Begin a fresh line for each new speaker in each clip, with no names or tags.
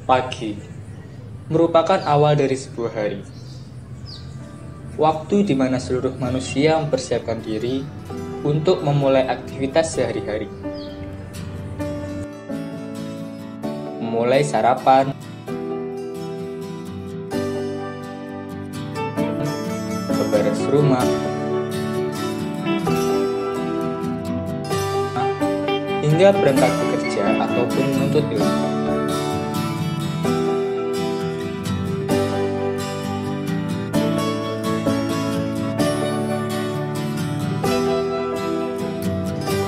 Pagi merupakan awal dari sebuah hari. Waktu di mana seluruh manusia mempersiapkan diri untuk memulai aktivitas sehari-hari. Memulai sarapan, beberes rumah, hingga berangkat bekerja ataupun menuntut ilmu.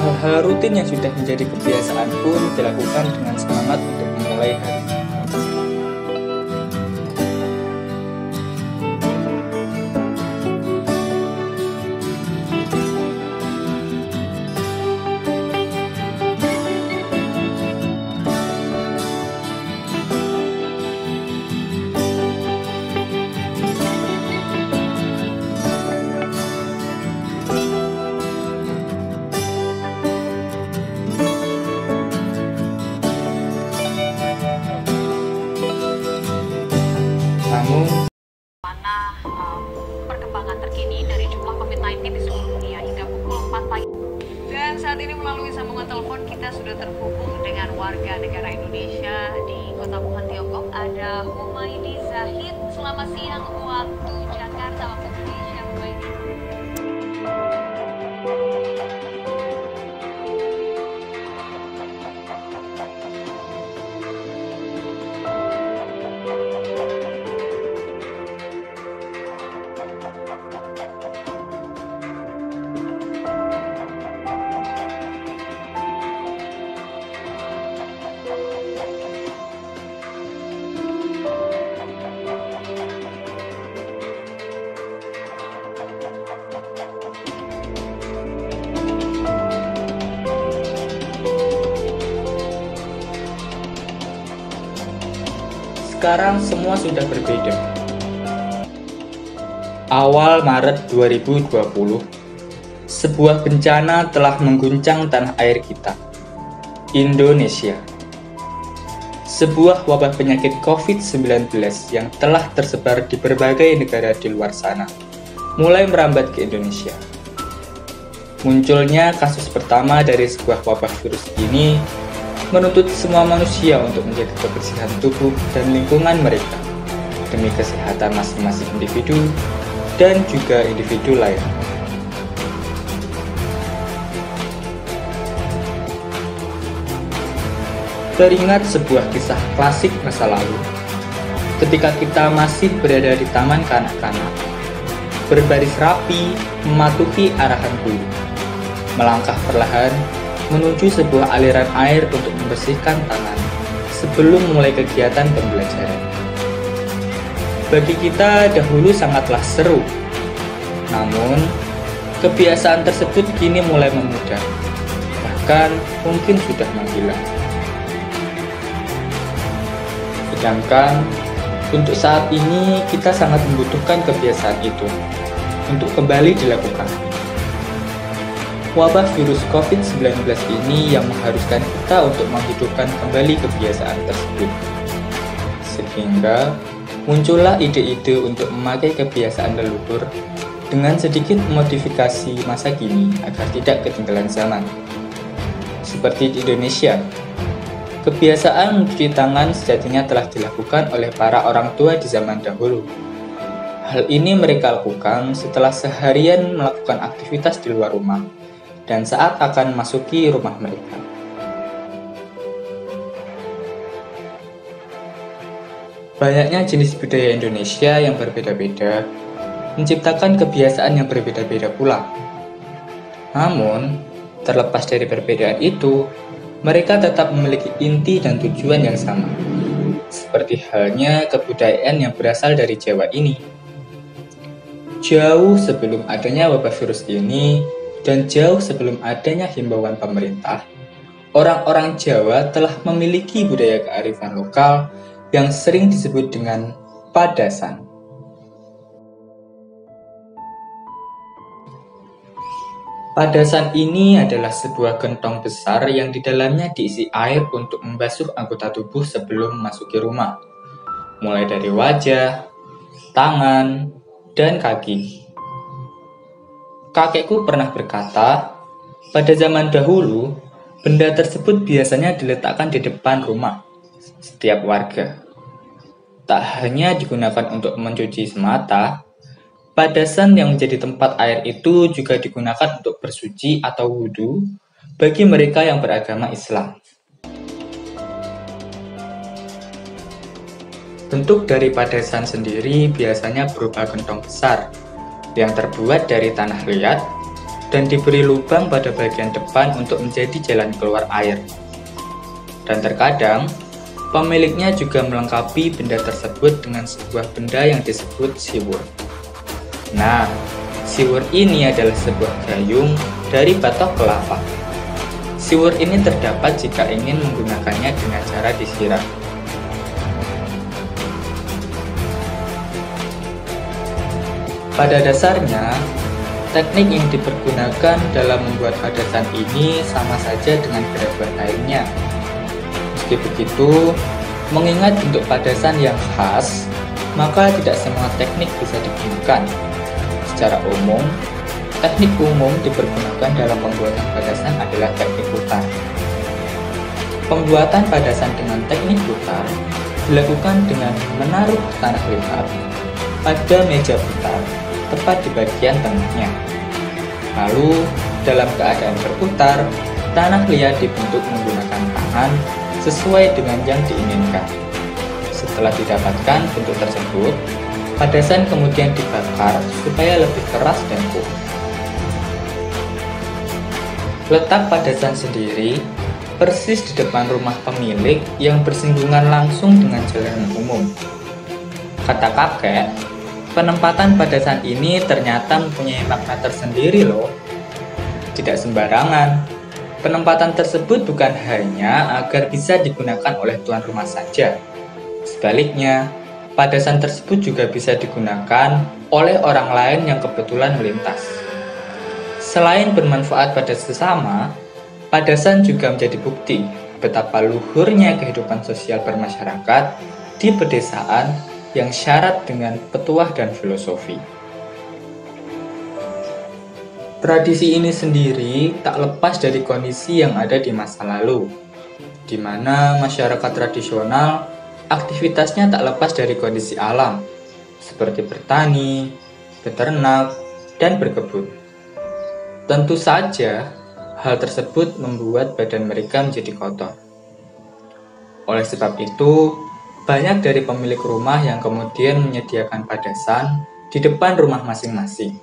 Hal-hal rutin yang sudah menjadi kebiasaan pun dilakukan dengan semangat untuk memulai hari. Namun,
perkembangan terkini dari jumlah COVID-19 di seluruh dunia hingga pukul 4 pagi. Dan saat ini melalui sambungan telepon kita sudah terhubung dengan warga negara Indonesia di Kota Wuhan, Tiongkok. Ada Humaydi Zahid. Selamat siang waktu Jakarta, waktu Indonesia, Humaydi.
sekarang semua sudah berbeda. Awal Maret 2020, sebuah bencana telah mengguncang tanah air kita, Indonesia. Sebuah wabah penyakit COVID-19 yang telah tersebar di berbagai negara di luar sana, mulai merambat ke Indonesia. Munculnya kasus pertama dari sebuah wabah virus ini menuntut semua manusia untuk menjaga kebersihan tubuh dan lingkungan mereka demi kesehatan masing-masing individu dan juga individu lain. Teringat sebuah kisah klasik masa lalu, ketika kita masih berada di taman kanak-kanak, berbaris rapi mematuhi arahan guru, melangkah perlahan menuju sebuah aliran air untuk membersihkan tangan sebelum mulai kegiatan pembelajaran. Bagi kita dahulu sangatlah seru, namun kebiasaan tersebut kini mulai memudar, bahkan mungkin sudah menghilang. Sedangkan untuk saat ini kita sangat membutuhkan kebiasaan itu untuk kembali dilakukan. Wabah virus COVID-19 ini yang mengharuskan kita untuk menghidupkan kembali kebiasaan tersebut. Sehingga muncullah ide-ide untuk memakai kebiasaan leluhur dengan sedikit modifikasi masa kini agar tidak ketinggalan zaman. Seperti di Indonesia, kebiasaan mencuci tangan sejatinya telah dilakukan oleh para orang tua di zaman dahulu. Hal ini mereka lakukan setelah seharian melakukan aktivitas di luar rumah dan saat akan memasuki rumah mereka. Banyaknya jenis budaya Indonesia yang berbeda-beda menciptakan kebiasaan yang berbeda-beda pula. Namun, terlepas dari perbedaan itu, mereka tetap memiliki inti dan tujuan yang sama. Seperti halnya kebudayaan yang berasal dari Jawa ini. Jauh sebelum adanya wabah virus ini, dan jauh sebelum adanya himbauan pemerintah, orang-orang Jawa telah memiliki budaya kearifan lokal yang sering disebut dengan padasan. Padasan ini adalah sebuah gentong besar yang di dalamnya diisi air untuk membasuh anggota tubuh sebelum memasuki rumah, mulai dari wajah, tangan, dan kaki. Kakekku pernah berkata, pada zaman dahulu, benda tersebut biasanya diletakkan di depan rumah setiap warga. Tak hanya digunakan untuk mencuci semata, padasan yang menjadi tempat air itu juga digunakan untuk bersuci atau wudhu bagi mereka yang beragama Islam. Bentuk dari padasan sendiri biasanya berupa gentong besar yang terbuat dari tanah liat dan diberi lubang pada bagian depan untuk menjadi jalan keluar air. Dan terkadang, pemiliknya juga melengkapi benda tersebut dengan sebuah benda yang disebut siwur. Nah, siwur ini adalah sebuah gayung dari batok kelapa. Siwur ini terdapat jika ingin menggunakannya dengan cara disiram. Pada dasarnya, teknik yang dipergunakan dalam membuat padasan ini sama saja dengan gerakan lainnya. Meski begitu, mengingat bentuk padasan yang khas, maka tidak semua teknik bisa digunakan. Secara umum, teknik umum dipergunakan dalam pembuatan padasan adalah teknik putar. Pembuatan padasan dengan teknik putar dilakukan dengan menaruh tanah liat pada meja putar tepat di bagian tengahnya. Lalu, dalam keadaan berputar, tanah liat dibentuk menggunakan tangan sesuai dengan yang diinginkan. Setelah didapatkan bentuk tersebut, padasan kemudian dibakar supaya lebih keras dan kuat. Letak padasan sendiri persis di depan rumah pemilik yang bersinggungan langsung dengan jalan umum. Kata kakek, penempatan padasan ini ternyata mempunyai makna tersendiri loh. Tidak sembarangan. Penempatan tersebut bukan hanya agar bisa digunakan oleh tuan rumah saja. Sebaliknya, padasan tersebut juga bisa digunakan oleh orang lain yang kebetulan melintas. Selain bermanfaat pada sesama, padasan juga menjadi bukti betapa luhurnya kehidupan sosial bermasyarakat di pedesaan yang syarat dengan petuah dan filosofi. Tradisi ini sendiri tak lepas dari kondisi yang ada di masa lalu, di mana masyarakat tradisional aktivitasnya tak lepas dari kondisi alam, seperti bertani, beternak, dan berkebun. Tentu saja, hal tersebut membuat badan mereka menjadi kotor. Oleh sebab itu, banyak dari pemilik rumah yang kemudian menyediakan padasan di depan rumah masing-masing,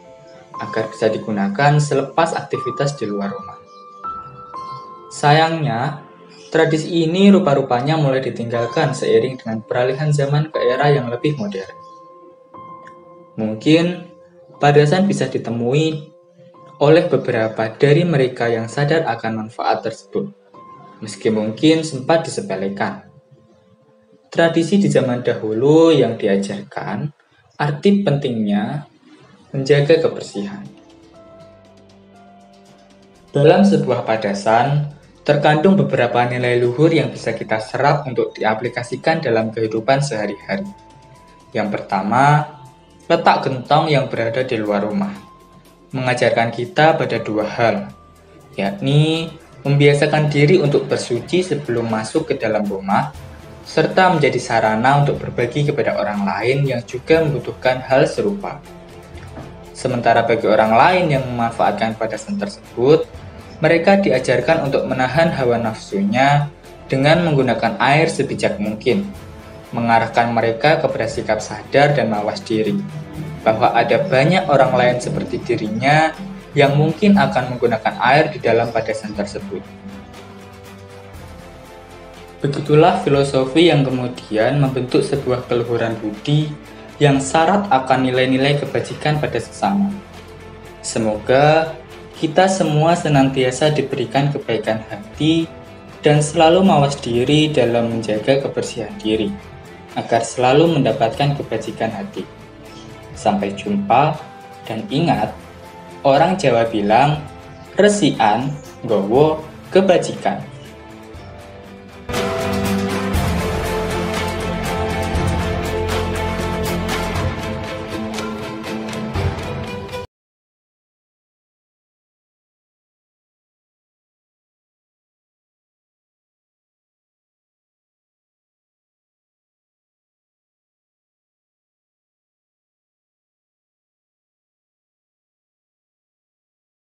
agar bisa digunakan selepas aktivitas di luar rumah. Sayangnya, tradisi ini rupa-rupanya mulai ditinggalkan seiring dengan peralihan zaman ke era yang lebih modern. Mungkin, padasan bisa ditemui oleh beberapa dari mereka yang sadar akan manfaat tersebut, meski mungkin sempat disepelekan. Tradisi di zaman dahulu yang diajarkan arti pentingnya menjaga kebersihan. Dalam sebuah padasan, terkandung beberapa nilai luhur yang bisa kita serap untuk diaplikasikan dalam kehidupan sehari-hari. Yang pertama, letak gentong yang berada di luar rumah mengajarkan kita pada dua hal, yakni membiasakan diri untuk bersuci sebelum masuk ke dalam rumah, serta menjadi sarana untuk berbagi kepada orang lain yang juga membutuhkan hal serupa. Sementara bagi orang lain yang memanfaatkan padasan tersebut, mereka diajarkan untuk menahan hawa nafsunya dengan menggunakan air sebijak mungkin, mengarahkan mereka kepada sikap sadar dan mawas diri, bahwa ada banyak orang lain seperti dirinya yang mungkin akan menggunakan air di dalam padasan tersebut. Begitulah filosofi yang kemudian membentuk sebuah keluhuran budi yang syarat akan nilai-nilai kebajikan pada sesama. Semoga kita semua senantiasa diberikan kebaikan hati dan selalu mawas diri dalam menjaga kebersihan diri, agar selalu mendapatkan kebajikan hati. Sampai jumpa, dan ingat, orang Jawa bilang, resikan, nggawa kebajikan.